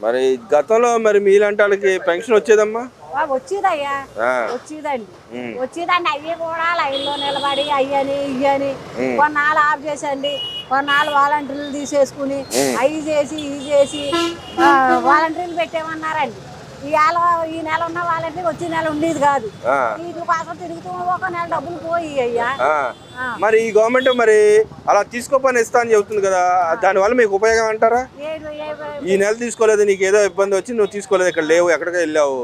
మరి గతంలో మరి మీలాంటి వాళ్ళకి పెన్షన్ వచ్చేదమ్మా? వచ్చేదయ్యా, వచ్చేదండి. వచ్చేదండి. అయ్యి కూడా లైన్లో నిలబడి అయ్యని ఇయ్యని కొన్నాళ్ళు ఆఫ్ చేసండి, కొన్నాళ్ళు వాలంటీర్లు తీసేసుకుని అవి చేసి ఇవి చేసి వాలంటీర్లు పెట్టేమన్నారండి. ఈ నెల ఉన్న వాలంటీర్ వచ్చే నెల ఉండేది కాదు. వీటి కోసం తిరుగుతూ ఒక నెల డబ్బులు పోయి అయ్యా. మరి ఈ గవర్నమెంట్ మరి అలా తీసుకోపని ఇస్తా అని చెబుతుంది కదా, దానివల్ల మీకు ఉపయోగం అంటారా? ఈ నెల తీసుకోలేదు, నీకు ఏదో ఇబ్బంది వచ్చి నువ్వు తీసుకోలేదు, ఇక్కడ లేవు, ఎక్కడికి వెళ్ళావు,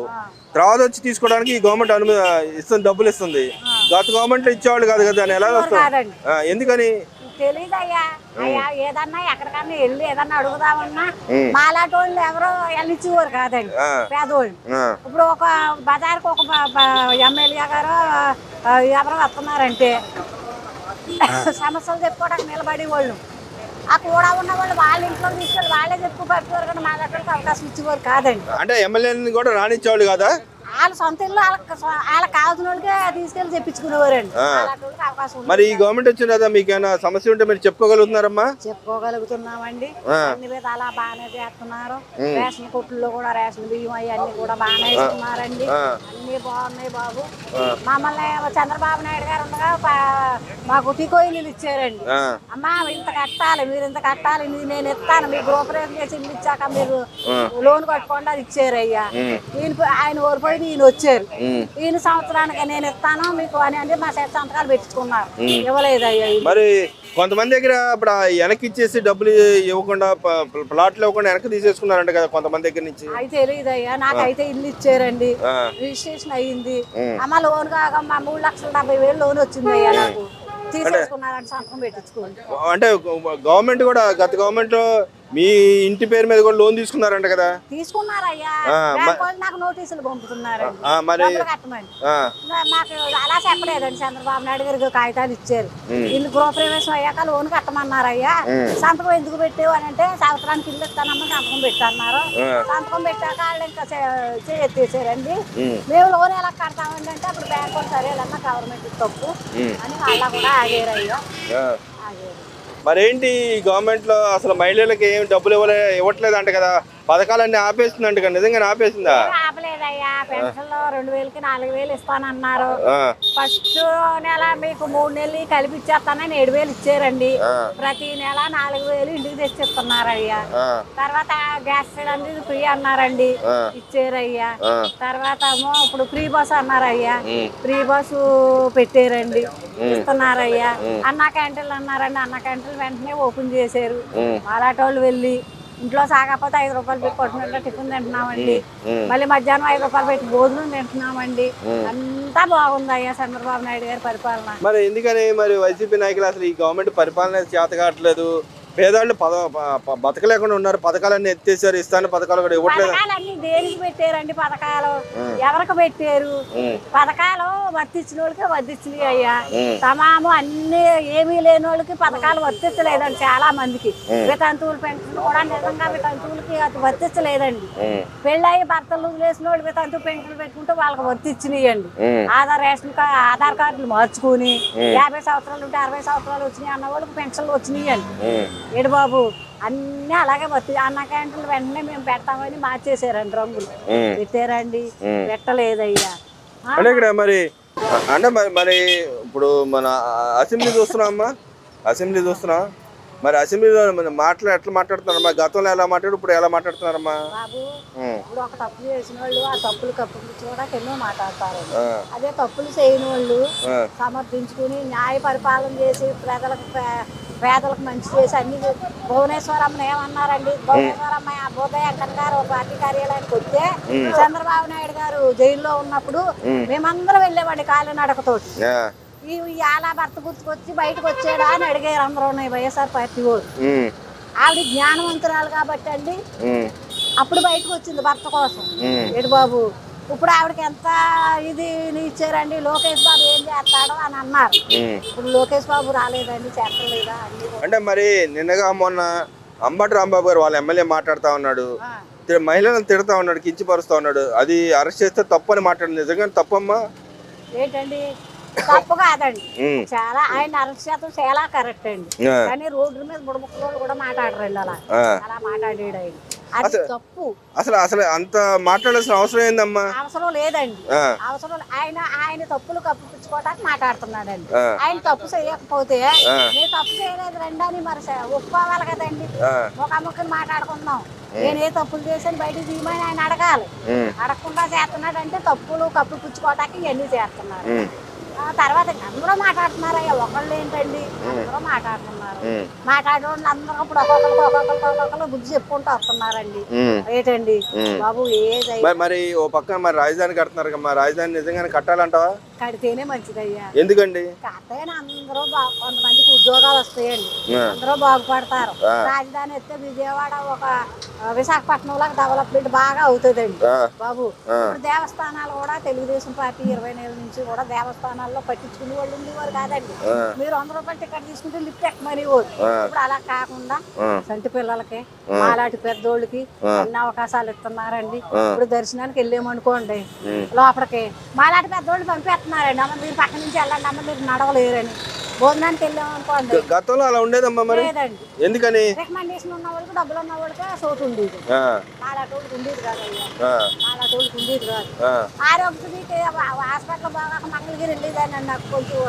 తర్వాత వచ్చి తీసుకోవడానికి ఈ గవర్నమెంట్ అనుమతి ఇస్తుంది, డబ్బులు ఇస్తుంది. గత గవర్నమెంట్ ఇచ్చేవాళ్ళు కాదు కదా, దాన్ని ఎలా వస్తుంది? ఎందుకని తెలీదయ్యా. అయ్యా ఏదన్నా ఎక్కడికన్నా వెళ్ళి ఏదన్నా అడుగుదామన్నా మాలాంటి వాళ్ళు ఎవరో వెళ్ళిచ్చేవారు కాదండి, పేదోళ్ళు. ఇప్పుడు ఒక బజార్కి ఒక ఎమ్మెల్యే గారు ఎవరో వస్తున్నారంటే సమస్యలు చెప్పుకోవడానికి నిలబడి వాళ్ళు ఆ కూడా ఉన్న వాళ్ళు వాళ్ళ ఇంట్లో తీసుకెళ్ళి వాళ్ళే చెప్పుకు పట్టేవారు, కానీ మా దగ్గరకు అవకాశం ఇచ్చేవారు కాదండి. అంటే ఎమ్మెల్యేని కూడా రానిచ్చేవాళ్ళు కదా, వాళ్ళ సొంత ఇల్లు వాళ్ళకి కావాల్సిన వాళ్ళకే తీసుకెళ్ళి చెప్పించుకునేవారండి. మరి ఈ గవర్నమెంట్ వచ్చిన కదా మీకు ఏమైనా సమస్య ఉంటే మీరు చెప్పుకోగలుగుతున్నారమ్మా? చెప్పుకోగలుగుతున్నామండి. అన్ని విధాలా బాగానే చేస్తున్నారు. రేషన్ కొట్టుల్లో కూడా రేషన్ బియ్యం అవన్నీ కూడా బాగానే ఇస్తున్నారండి. అన్ని బాగున్నాయి బాబు. మమ్మల్ని చంద్రబాబు నాయుడు గారు ఉండగా మాకు టికోయిలు ఇచ్చారండి. అమ్మా ఇంత కట్టాలి, మీరు ఇంత కట్టాలి, నేను ఇస్తాను, మీకు గృహప్రవేశం చేసి ఇల్లు ఇచ్చాక మీరు లోన్ కట్టుకోండి అది ఇచ్చారయ్యా. ఆయన ఓడిపోయి ఈయన వచ్చారు. ఈయన సంవత్సరానికి నేను ఇస్తాను మీకు అని అంటే మా చేత సంతకాలు పెట్టించుకున్నారు. ఇవ్వలేదయ్యా. మరి కొంతమంది దగ్గర ఇప్పుడు వెనక్కి ఇచ్చేసి డబ్బులు ఇవ్వకుండా ప్లాట్లు ఇవ్వకుండా వెనక్కి తీసేసుకున్నారంట కదా కొంతమంది దగ్గర నుంచి. అయితే తెలియదయ్యా, నాకైతే ఇల్లు ఇచ్చారండి, రిజిస్ట్రేషన్ అయ్యింది. అమ్మ లోన్ కాక 3,70,000 లోన్ వచ్చింది అయ్యా నాకు. తీసేసుకున్నారంటే సంతకం పెట్టించుకోండి. అంటే గవర్నమెంట్ కూడా గత గవర్నమెంట్ మీ ఇంటి పేరు మీద కూడా లోన్ తీసుకున్నారంట కదా? తీసుకున్నారయ్యా, నాకు నోటీసులు పంపుతున్నారు మరి నాకు అలా చెప్పలేదండి. చంద్రబాబు నాయుడు గారికి కాగితాలు ఇచ్చారు, ఇల్లు గృహప్రవేశం అయ్యాక లోన్ కట్టమన్నారయ్యా. సంతకం ఎందుకు పెట్టేవు అని అంటే సంవత్సరానికి ఇల్లు ఇస్తానమ్మా సంతకం పెట్టన్నారు. సంతకం పెట్టాక వాళ్ళు ఇంకా ఎత్తేసారండి. మేము లోన్ ఎలా కడతామండి అంటే అప్పుడు బ్యాంక్ వాళ్ళు సరేలన్నా గవర్నమెంట్ తప్పు అని వాళ్ళ కూడా ఆగారయ్యా. ఆగారు. మరేంటి గవర్నమెంట్ లో అసలు మహిళలకు ఏం డబ్బులు ఇవ్వట్లేదు అంట కదా, పథకాలన్నీ ఆపేస్తుందంట కదా, నిజంగా ఆపేసిందా? ఆపలేదయ్యా. పెన్షన్ లో 2,000కి 4,000 ఇస్తానన్నారు. ఫస్ట్ నెల మీకు 3 నెలలు కలిపి ఇచ్చేస్తానని 7,000 ఇచ్చారండి. ప్రతి నెల 4,000 ఇంటికి తెచ్చిస్తున్నారయ్యా. తర్వాత గ్యాస్ సిలిండర్ ఫ్రీ అన్నారండి, ఇచ్చారయ్యా. తర్వాత ఇప్పుడు ఫ్రీ బస్ అన్నారయ్యా, ఫ్రీ బస్సు పెట్టారండి, ఇస్తున్నారయ్యా. అన్న క్యాంటీన్లు అన్నారండి, అన్న క్యాంటీన్లు వెంటనే ఓపెన్ చేశారు. అలాంటి వెళ్ళి ఇంట్లో సాగపోతే 5 రూపాయలు పెట్టి కొట్టినట్లు టిఫిన్ తింటున్నామండి, మళ్ళీ మధ్యాహ్నం 5 రూపాయలు పెట్టి భోజనం తింటున్నామండి. అంతా బాగుంది అయ్యా చంద్రబాబు నాయుడు గారి పరిపాలన. మరి ఎందుకని మరి వైసీపీ నాయకులు అసలు ఈ గవర్నమెంట్ పరిపాలన చేత కావట్లేదు, పేదవాళ్ళు బతకలేకుండా ఉన్నారు, పథకాలన్నీ ఎత్తేసారు, ఇస్తాను పథకాలు కూడా ఇవ్వట్లేదు. పథకాలన్నీ దేనికి పెట్టారండి? పథకాలు ఎవరికి పెట్టారు? పథకాలు వర్తించిన వాళ్ళకి వర్తించినాయి అయ్యా. తమాము అన్ని ఏమీ లేని వాళ్ళకి పథకాలు వర్తించలేదండి. చాలా మందికి వితంతువులు పెన్షన్ కూడా నిజంగా వితంతువులకి అది వర్తించలేదండి. పెళ్ళయి భర్తలు వేసిన వాళ్ళు వితంతువు పెన్షన్ పెట్టుకుంటే వాళ్ళకి వర్తించినాయండి. ఆధార్ కార్డులు మార్చుకుని 50 సంవత్సరాలు ఉంటే 60 సంవత్సరాలు వచ్చినాయి అన్న వాళ్ళకి పెన్షన్లు వచ్చినాయండి. ఏడు బాబు అన్ని అలాగే అన్న క్యాంటీన్లు వెంటనే మేము పెడతామని మార్చేసారండి, రంగులు పెట్టారండి, పెట్టలేదయ్యా. అంటే ఇక్కడ మరి అంటే మరి ఇప్పుడు మన అసెంబ్లీ చూస్తున్నామమ్మా, అసెంబ్లీ చూస్తున్నా, మరి అసెంబ్లీలో ఎట్లా మాట్లాడుతున్నారమ్మా? గతంలో ఎలా మాట్లాడు, ఇప్పుడు ఎలా మాట్లాడుతున్నారమ్మా? బాబు ఇప్పుడు ఒక తప్పులు చేసిన వాళ్ళు ఆ తప్పులు కప్పుకోవడానికి ఎన్నో మాట్లాడతారు. అదే తప్పులు చేయని వాళ్ళు సమర్థించుకుని న్యాయ పరిపాలన చేసి పేదలకు మంచి చేసి అన్ని. భువనేశ్వరమ్మని ఏమన్నారండి? భువనేశ్వరమ్మ బోధయంకర్ గారు ఒక పార్టీ కార్యాలయానికి వస్తే చంద్రబాబు నాయుడు గారు జైల్లో ఉన్నప్పుడు మేమందరం వెళ్ళేవాడి కాలినడకతోటి. అలా భర్త గుర్తుకొచ్చి బయటకు వచ్చాడా అని అడిగారు అందరూ వైఎస్ఆర్ పార్టీ వాళ్ళు. ఆవిడ జ్ఞానవంతురాలు కాబట్టి అండి అప్పుడు బయటకు వచ్చింది భర్త కోసం. ఏడు బాబు ఇప్పుడు ఆవిడకి ఎంత ఇది ఇచ్చారండి. లోకేష్ బాబు ఏం చేస్తాడో అని అన్నారు. ఇప్పుడు లోకేష్ బాబు రాలేదండి, చేస్తలేదా అంటే మరి నిన్నగా మొన్న అంబటి రాంబాబు గారు వాళ్ళ ఎమ్మెల్యే మాట్లాడుతా ఉన్నాడు, మహిళలను తిడతా ఉన్నాడు, కించిపరుస్తా ఉన్నాడు, అది అరెస్ట్ చేస్తే తప్పు అని మాట్లాడు, నిజంగా తప్పమ్మా? ఏంటండి తప్పు కాదండి. చాలా ఆయన 100% చాలా కరెక్ట్ అండి. కానీ రోడ్ల మీద బుడబుక్కలు కూడా మాట్లాడరండి అలా అలా మాట్లాడాడు ఆయన. అది తప్పు. అసలు అంత మాట్లాడాల్సిన అవసరం ఏందమ్మా? అవసరం లేదండి. అవసరం ఆయన తప్పులు కప్పిపుచ్చుకోవడానికి మాట్లాడుతున్నాడండి. ఆయన తప్పు చేయకపోతే నేను తప్పు చేయలేదు రండి అని మరి ఒప్పుకోవాలి కదండి. ఒక అమ్మకని మాట్లాడుకుందాం, నేను ఏ తప్పులు చేశాను బయటకు తీయమని ఆయన అడగాలి. అడగకుండా చేస్తున్నాడు అంటే తప్పులు కప్పిపుచ్చుకోవడానికి ఇవన్నీ చేస్తున్నారు. తర్వాత అందరూ మాట్లాడుతున్నారు. ఒకళ్ళు ఏంటండి, అందరూ మాట్లాడుతున్నారు. మాట్లాడే వాళ్ళు అందరూ ఇప్పుడు ఒక్కొక్కరు బుద్ధి చెప్పుకుంటూ వస్తున్నారండి. ఏంటండి బాబు మరి ఓ పక్క మరి రాజధాని కడుతున్నారు, మా రాజధాని నిజంగానే కట్టాలంటావా? కడితేనే మంచిదయ్యా. ఎందుకండి? కడితేనే అందరూ కొంతమందికి ఉద్యోగాలు వస్తాయండి, అందరూ బాగుపడతారు. రాజధాని వస్తే విజయవాడ ఒక విశాఖపట్నం లాగా డెవలప్మెంట్ బాగా అవుతుందండి బాబు. ఇప్పుడు దేవస్థానాలు కూడా తెలుగుదేశం పార్టీ 20 నెలల నుంచి కూడా దేవస్థానాల్లో పట్టించుకునే వాళ్ళు ఉండేవారు కాదండి. మీరు 100 రూపాయలు టికెట్ తీసుకుంటే లిఫ్ట్ ఎక్కమని పోదు. ఇప్పుడు అలా కాకుండా సంటి పిల్లలకి మాలాంటి పెద్దోళ్ళకి అన్ని అవకాశాలు ఇస్తున్నారండి. ఇప్పుడు దర్శనానికి వెళ్ళామనుకోండి లోపలికి మాలాంటి పెద్దోళ్ళు పంపేస్తున్నారండి. అమ్మ మీరు పక్క నుంచి వెళ్ళండి, అమ్మ మీరు నడవలేరని. భోజనానికి వెళ్ళామనుకోండి గతంలో అలా ఉండేదమ్మా మరి లేదండి. ఎందుకని? రికమెండేషన్ ఉన్న వాళ్ళకి డబ్బులు ఉన్న వాళ్ళకి చోటు ఉండేది, మాలాంటి వాళ్ళకి ఉండేది కాదయ్యా. మాలాంటి వాళ్ళకి ఉండేది కాదు. ఆరోగ్యశ్రీకి హాస్పిటల్ బాగా మంగళగిరి వెళ్ళేదాన్ని నాకు కొంచెం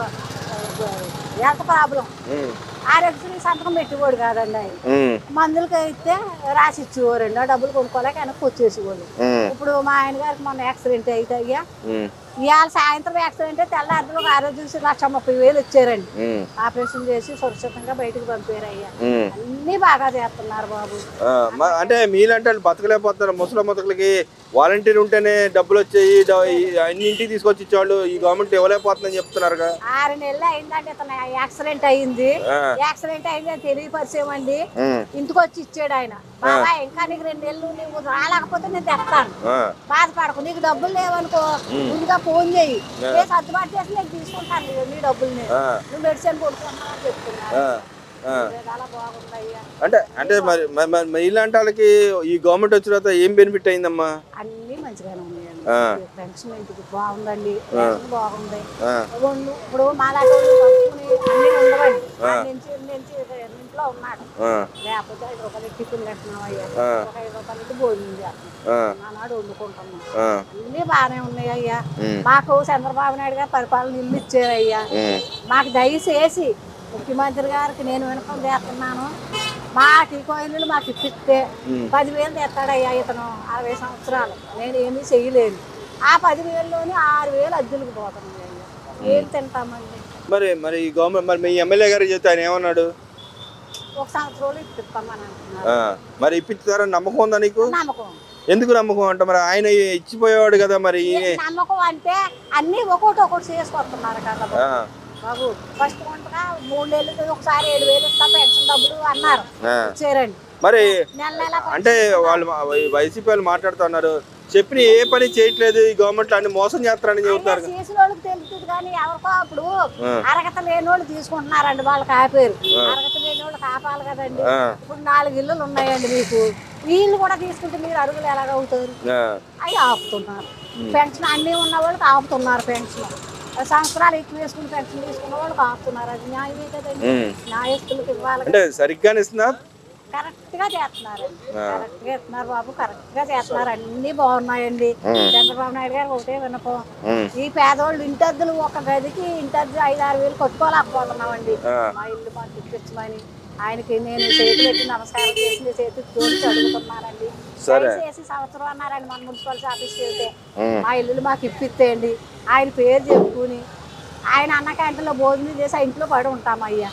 హెల్త్ ప్రాబ్లం. ఆరోగ్యశ్రీ సంతకం పెట్టేవాడు కాదండి ఆయన. మందులకి అయితే రాసి ఇచ్చేవారండి, ఆ డబ్బులు కొనుక్కోలేక వెనక్కి వచ్చేసేవాళ్ళు. ఇప్పుడు మా ఆయన గారికి మొన్న యాక్సిడెంట్ అయితే అయ్యా, ఇవాళ సాయంత్రం యాక్సిడెంట్ తెల్లారిలో ఆరోగ్యశ్రీ 1,30,000 ఇచ్చారండి. ఆపరేషన్ చేసి సురక్షితంగా బయటకు పంపారు అయ్యా. అన్ని బాగా చేస్తున్నారు బాబు. అంటే మీలంటే బతకలేకపోతున్నారు. ముసలమ్మలకి వాలంటీర్ ఉంటేనే డబ్బులు వచ్చాయి, అన్నింటికి తీసుకొచ్చి ఇచ్చేవాళ్ళు. ఈ గవర్నమెంట్ ఇవ్వలేకపోతుందని చెప్తున్నారు. 6 నెలలు అయిందంటే ఇతను యాక్సిడెంట్ అయింది అని తెలియపరిచేమండి. ఇంటికి వచ్చి ఇచ్చాడు ఆయన. బాబా ఇంకా నీకు 2 నెలలు నువ్వు రాలేకపోతే నేను తెస్తాను, బాధపడకు. నీకు డబ్బులు లేవనుకో ముందుగా ఫోన్ చేయి, సర్దుబాటు చేసి నేను తీసుకుంటాను నీ డబ్బులు. నువ్వు మెడిసిన్ కొడుకున్నా చెప్తున్నా. అంటే మరి ఇలాంటి వాళ్ళకి ఈ గవర్నమెంట్ వచ్చిన తర్వాత ఏం బెనిఫిట్ అయిందమ్మా? అన్ని మంచిగానే ఉన్నాయండి. పెన్షన్ ఇంటికి బాగుందండి, బాగుంది. ఇప్పుడు మాలాంటి అన్ని ఉండవండి. ఇంట్లో ఉన్నాడు లేకపోతే 5 రూపాయలు టిఫిన్ కట్టినాం అయ్యా, ఒక 5 రూపాయలు భోజనం చేస్తున్నాం, ఆనాడు వండుకుంటున్నాం. అన్ని బాగానే ఉన్నాయి అయ్యా. మాకు చంద్రబాబు నాయుడు గారు పరిపాలన ఇల్లు ఇచ్చారయ్యా. మాకు దయచేసి ముఖ్యమంత్రి గారికి నేను వినకం చేస్తున్నాను, మా టీకోయిన్లు మాకు ఇప్పిస్తే 10,000 తెస్తాడయ్యా. ఇతను 60 సంవత్సరాలు, నేను ఏమీ చేయలేను. ఆ 10,000లోని 6,000 అద్దెలకు పోతున్నాయి అయ్యా. ఏం తింటామండి? మరి ఈ గవర్నమెంట్ మరి మీ ఎమ్మెల్యే గారికి చెప్తే ఆయన ఏమన్నాడు? 1 సంవత్సరంలో ఇప్పిస్తామని అంటున్నారు. మరి ఇప్పిస్తారని నమ్మకం ఉందా నీకు? నమ్మకం. ఎందుకు నమ్మకం అంట? మరి ఆయన ఇచ్చిపోయేవాడు కదా. మరి నమ్మకం అంటే అన్ని ఒకటి చేసుకొస్తున్నారు కదా బాబు. ఫస్ట్ పంటగా 3 నెలలకి ఒకసారి 7,000 ఇస్తా పెన్షన్ డబ్బులు అన్నారు, ఇచ్చారండి. మరి అంటే వాళ్ళు వైసీపీ వాళ్ళు మాట్లాడుతున్నారు, చెప్పిన ఏ పని చేయట్లేదు ఈ గవర్నమెంట్ అన్ని మోసం చేస్తారని చెబుతారు. చేసిన వాళ్ళకి తెలుస్తుంది కానీ ఎవరికో అప్పుడు అర్హత లేని వాళ్ళు తీసుకుంటున్నారండి. వాళ్ళకి ఆపేరు. అర్హత లేని వాళ్ళు కాపాలి కదండి. ఇప్పుడు 4 ఇల్లులు ఉన్నాయండి మీకు, వీళ్ళు కూడా తీసుకుంటే మీరు అడుగులు ఎలాగవుతారు? అవి ఆపుతున్నారు. పెన్షన్ అన్ని ఉన్న వాళ్ళకి ఆపుతున్నారు. పెన్షన్ సంవత్సరాలు ఎక్కువ వేసుకుని పెన్షన్ తీసుకున్న వాళ్ళకి ఆపుతున్నారు. అది న్యాయమే కదండి. న్యాయస్తులకు ఇవ్వాలి. అంటే సరిగ్గానే ఇస్తున్నారు, కరెక్ట్ గా చేస్తున్నారండి. కరెక్ట్ గా ఇస్తున్నారు బాబు, కరెక్ట్ గా చేస్తున్నారు. అన్ని బాగున్నాయండి. చంద్రబాబు నాయుడు గారు ఒకటే వినపం, ఈ పేదవాళ్ళు ఇంటద్దులు ఒక గదికి ఇంటద్దు 5-6 వేలు కట్టుకోలేకపోతున్నామండి. మా ఇల్లు మాకు ఇప్పించమని ఆయనకి నేను చేతులు పెట్టి నమస్కారం చేసి చేతికి తోడిచి అడుగుతున్నానండి. దయచేసి సంవత్సరం అన్నారండి మన మున్సిపాలిటీ ఆఫీస్కి వెళ్తే, మా ఇల్లు మాకు ఇప్పిస్తేయండి. ఆయన పేరు చెప్పుకుని ఆయన అన్న క్యాంటీన్లో భోజనం చేసి ఆ ఇంట్లో పడి ఉంటామయ్యా.